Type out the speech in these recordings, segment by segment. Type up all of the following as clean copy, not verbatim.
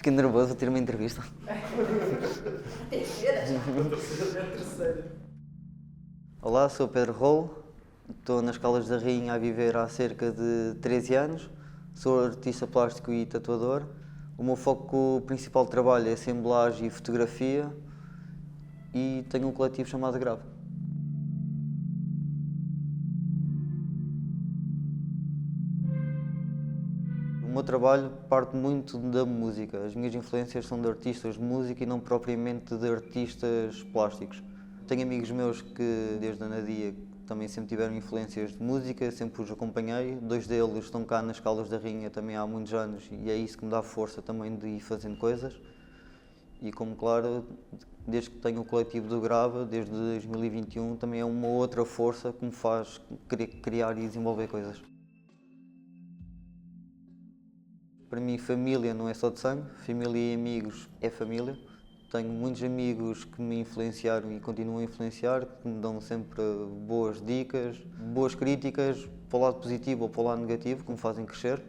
Que nervoso, vou ter uma entrevista. Terceira. Olá, sou Pedro Rolo, estou nas Caldas da Rainha a viver há cerca de 13 anos, sou artista plástico e tatuador. O meu foco principal de trabalho é assemblagem e fotografia e tenho um coletivo chamado Grave. O meu trabalho parte muito da música. As minhas influências são de artistas de música e não propriamente de artistas plásticos. Tenho amigos meus que, desde a Nadia, também sempre tiveram influências de música, sempre os acompanhei. Dois deles estão cá nas Caldas da Rainha também há muitos anos e é isso que me dá força também de ir fazendo coisas. E como claro, desde que tenho o coletivo do Grave, desde 2021, também é uma outra força que me faz criar e desenvolver coisas. Para mim, família não é só de sangue, família e amigos é família. Tenho muitos amigos que me influenciaram e continuam a influenciar, que me dão sempre boas dicas, boas críticas, para o lado positivo ou para o lado negativo, que me fazem crescer.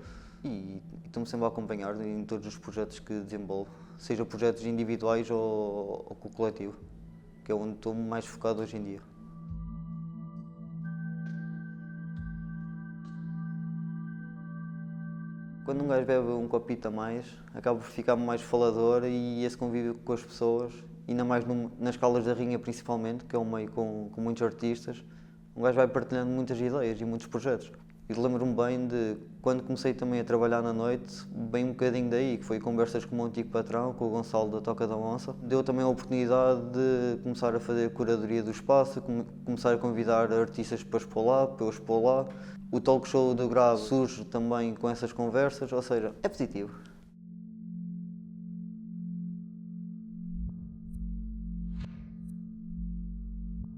E estão-me sempre a acompanhar em todos os projetos que desenvolvo, seja projetos individuais ou com o coletivo, que é onde estou mais focado hoje em dia. Quando um gajo bebe um copito a mais, acaba por ficar mais falador e esse convívio com as pessoas, ainda mais nas Caldas da Rainha principalmente, que é um meio com muitos artistas, um gajo vai partilhando muitas ideias e muitos projetos. E lembro-me bem de quando comecei também a trabalhar na noite, bem um bocadinho daí, que foi conversas com o meu antigo patrão, com o Gonçalo da Toca da Onça. Deu também a oportunidade de começar a fazer a curadoria do espaço, começar a convidar artistas para expor lá, para eu expor lá. O talk show do Grave surge também com essas conversas, ou seja, é positivo.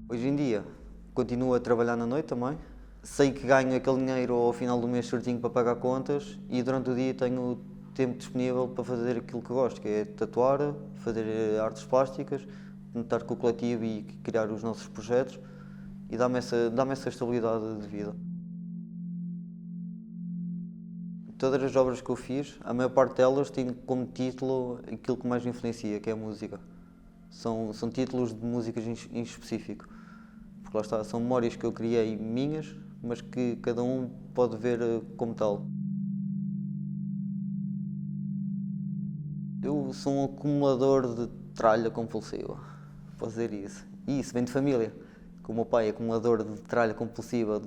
Hoje em dia, continuo a trabalhar na noite também. Sei que ganho aquele dinheiro ao final do mês certinho para pagar contas e durante o dia tenho tempo disponível para fazer aquilo que gosto, que é tatuar, fazer artes plásticas, estar com o coletivo e criar os nossos projetos e dá-me essa estabilidade de vida. Todas as obras que eu fiz, a maior parte delas tem como título aquilo que mais me influencia, que é a música. São títulos de músicas em específico. Porque lá está, são memórias que eu criei minhas, mas que cada um pode ver como tal. Eu sou um acumulador de tralha compulsiva, posso dizer isso. E isso vem de família. O meu pai é acumulador de tralha compulsiva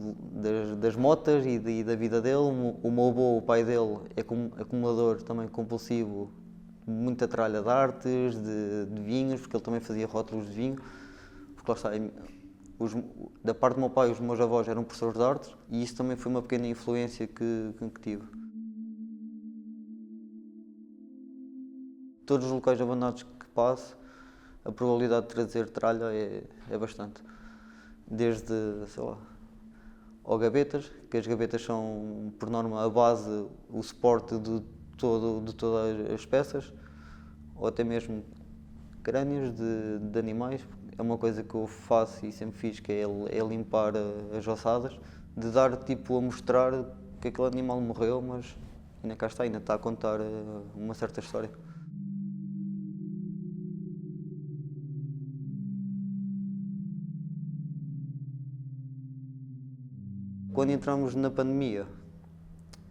das motas e da vida dele. O meu avô, o pai dele, é acumulador também compulsivo de muita tralha de artes, de vinhos, porque ele também fazia rótulos de vinho. Porque lá está, da parte do meu pai, os meus avós eram professores de artes e isso também foi uma pequena influência que tive. Todos os locais abandonados que passo, a probabilidade de trazer tralha é bastante. Desde, sei lá, ou gavetas, que as gavetas são, por norma, a base, o suporte de todas as peças, ou até mesmo crânios de animais. É uma coisa que eu faço e sempre fiz, que é limpar as ossadas, de dar tipo a mostrar que aquele animal morreu, mas ainda cá está, ainda está a contar uma certa história. Quando entramos na pandemia,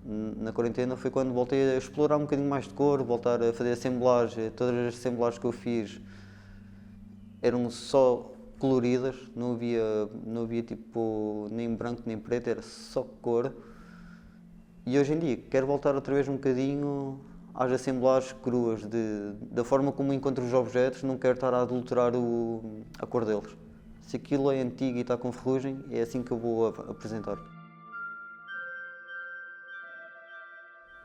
na quarentena, foi quando voltei a explorar um bocadinho mais de cor, voltar a fazer assemblagem. Todas as assemblagens que eu fiz eram só coloridas, não havia tipo nem branco nem preto, era só cor. E hoje em dia quero voltar outra vez um bocadinho às assemblagens cruas, da forma como encontro os objetos, não quero estar a adulterar a cor deles. Se aquilo é antigo e está com ferrugem, é assim que eu vou apresentar.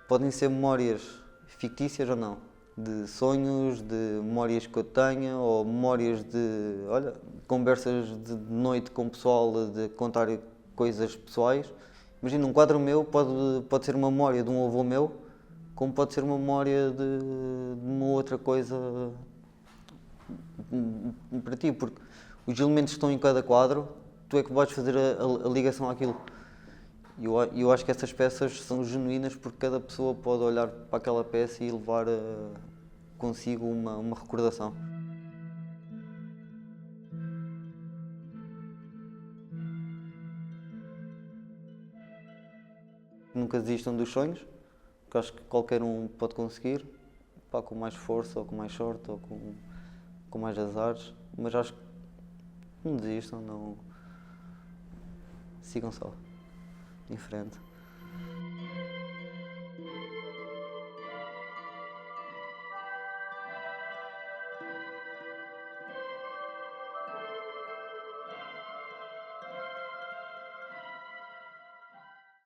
Podem ser memórias fictícias ou não, de sonhos, de memórias que eu tenha, ou memórias de, olha, conversas de noite com o pessoal, de contar coisas pessoais. Imagina, um quadro meu pode ser uma memória de um avô meu, como pode ser uma memória de uma outra coisa para ti, porque os elementos que estão em cada quadro, tu é que vais fazer a ligação àquilo. E eu acho que essas peças são genuínas porque cada pessoa pode olhar para aquela peça e levar consigo uma recordação. Nunca desistam dos sonhos, porque acho que qualquer um pode conseguir, pá, com mais força, ou com mais sorte, ou com mais azares, mas acho que não desistam, não. Sigam só em frente.